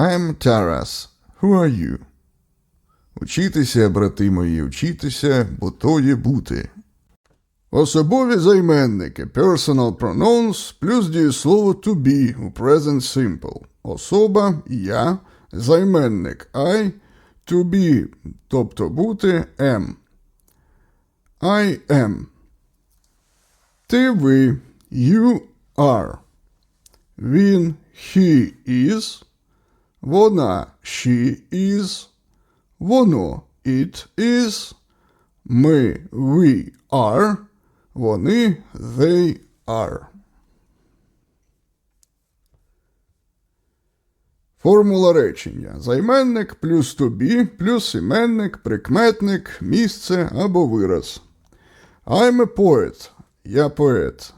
I'm Taras. Who are you? Учітеся, брати мої, учітеся, бо то є бути. Особові займенники personal pronouns плюс дієслово to be у present simple. Особа я, займенник I, to be, тобто бути am. I am. Ти ви, you are. Він, he is. Вона, she is. Воно, it is. Ми, we are. Вони, they are. Формула речення. Займенник плюс to be плюс іменник, прикметник, місце або вираз. I'm a poet. Я поет.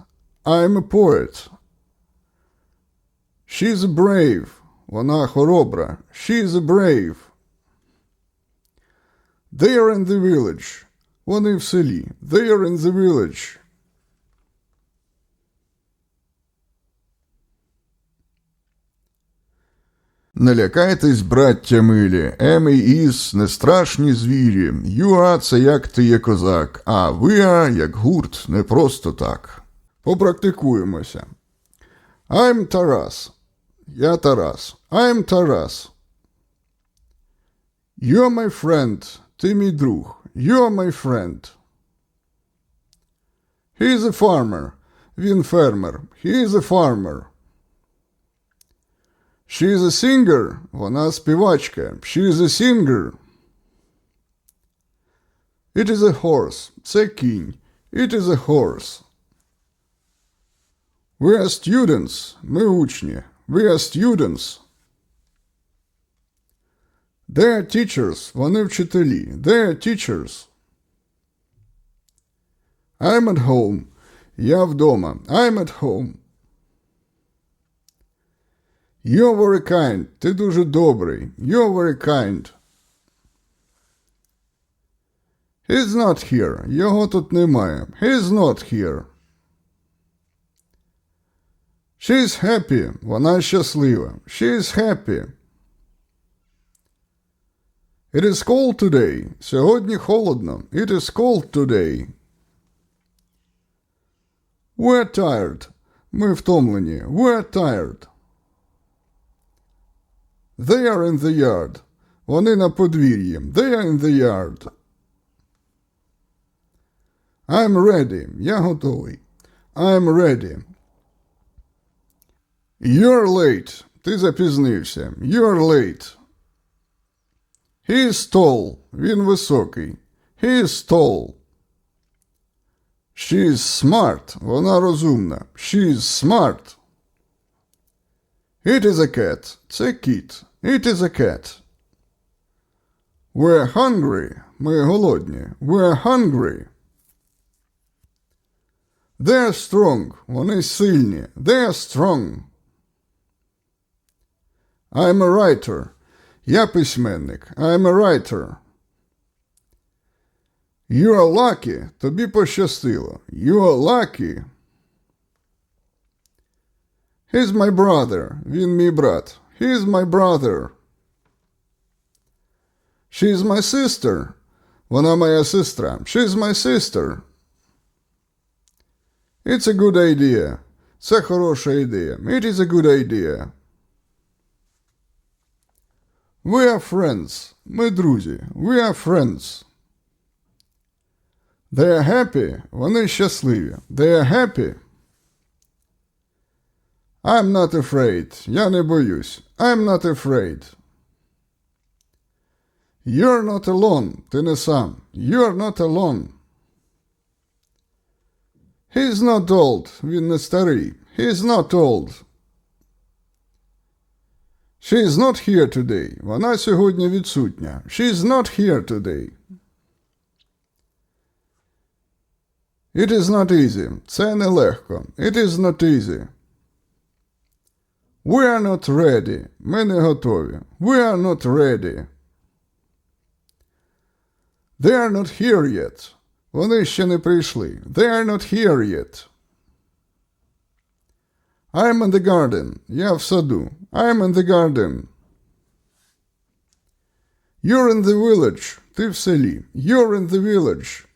I'm a poet. She's brave. Вона хоробра. She's brave. They're in the village. Вони в селі. They're in the village. Не лякайтесь, браття милі, am і is не страшні звірі. You are – це як ти є козак, а we are – як гурт, не просто так. Попрактикуємося. I'm Taras. Я Тарас. I'm Taras. You're my friend. Ти мій друг. You're my friend. He's a farmer. Він фермер. He's a farmer. She's a singer. Вона співачка. She's a singer. It is a horse. Це кінь. It is a horse. We are students. Ми учні. We are students. They are teachers. Вони вчителі. They are teachers. I'm at home. Я вдома. I'm at home. You're very kind. Ти дуже добрий. You're very kind. He's not here. Його тут немає. He's not here. She's happy. Вона щаслива. She's happy. It is cold today. Сьогодні холодно. It is cold today. We're tired. Ми втомлені. We're tired. They are in the yard. Вони на подвір'ї. They are in the yard. I'm ready. Я готовий. I'm ready. You're late. Ти запізнився. You're late. He is tall. Він високий. He is tall. She is smart. Вона розумна. She is smart. It is a cat. Це кіт. It is a cat. We're hungry. Ми голодні. We're hungry. They're strong. Вони сильні. They're strong. I'm a writer. Я письменник. I'm a writer. You are lucky. Тобі пощастило. You are lucky. He's my brother. Він мій брат. He's my brother. She's my sister. Вона моя сестра. She's my sister. It's a good idea. Це хороша ідея. It is a good idea. We are friends. Ми друзі. We are friends. They are happy. Вони щасливі. They are happy. I'm not afraid. Я не боюсь. I'm not afraid. You're not alone. Ти не сам. You're not alone. He's not old. Він не старий. He's not old. She's not here today. Вона сьогодні відсутня. She's not here today. It is not easy. Це нелегко. It is not easy. We are not ready. Ми не готові. We are not ready. They are not here yet. Вони ще не прийшли. They are not here yet. I'm in the garden. Я в саду. I'm in the garden. You're in the village. Ти в селі. You're in the village.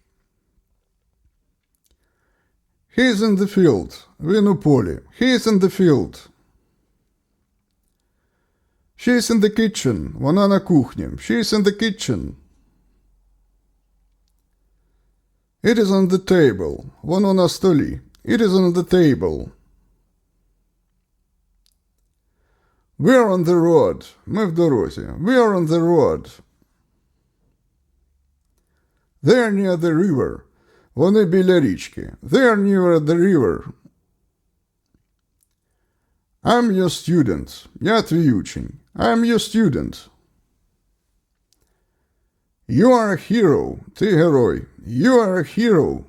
He's in the field. Він у полі. He's in the field. She's in the kitchen. Вона на кухні. She's in the kitchen. It is on the table. Воно на столі. It is on the table. We're on the road. Ми в дорозі. We're on the road. They're near the river. Вони біля річки. They're near the river. I'm your student. Я твій учень. I'm your student. You are a hero. Ти герой. You are a hero.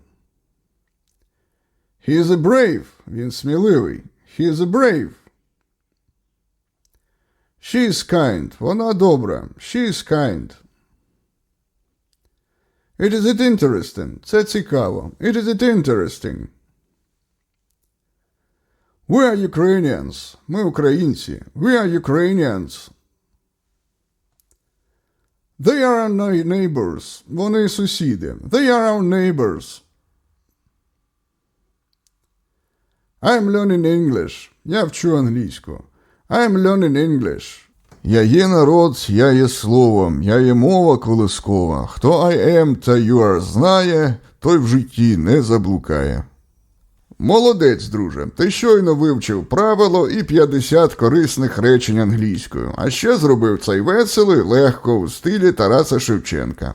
He is a brave. Він сміливий. He is a brave. She is kind. Вона добра. She is kind. It is it interesting. Це цікаво. It is it interesting. We are Ukrainians. Ми українці. We are Ukrainians. They are our neighbors. Вони сусіди. They are our neighbors. I'm learning English. Я вчу англійську. I'm learning English. Я є народ, я є словом, я є мова колискова. Хто I am та you are знає, той в житті не заблукає. Молодець, друже, ти щойно вивчив правило і 50 корисних речень англійською, а ще зробив це й весело і легко у стилі Тараса Шевченка.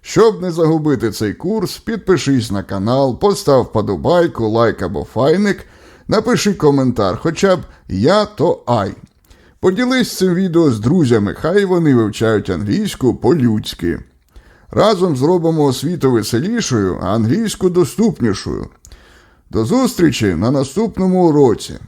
Щоб не загубити цей курс, підпишись на канал, постав вподобайку, лайк або файник, напиши коментар, хоча б «Я то I». Поділись цим відео з друзями, хай вони вивчають англійську по-людськи. Разом зробимо освіту веселішою, а англійську доступнішою. До зустрічі на наступному уроці.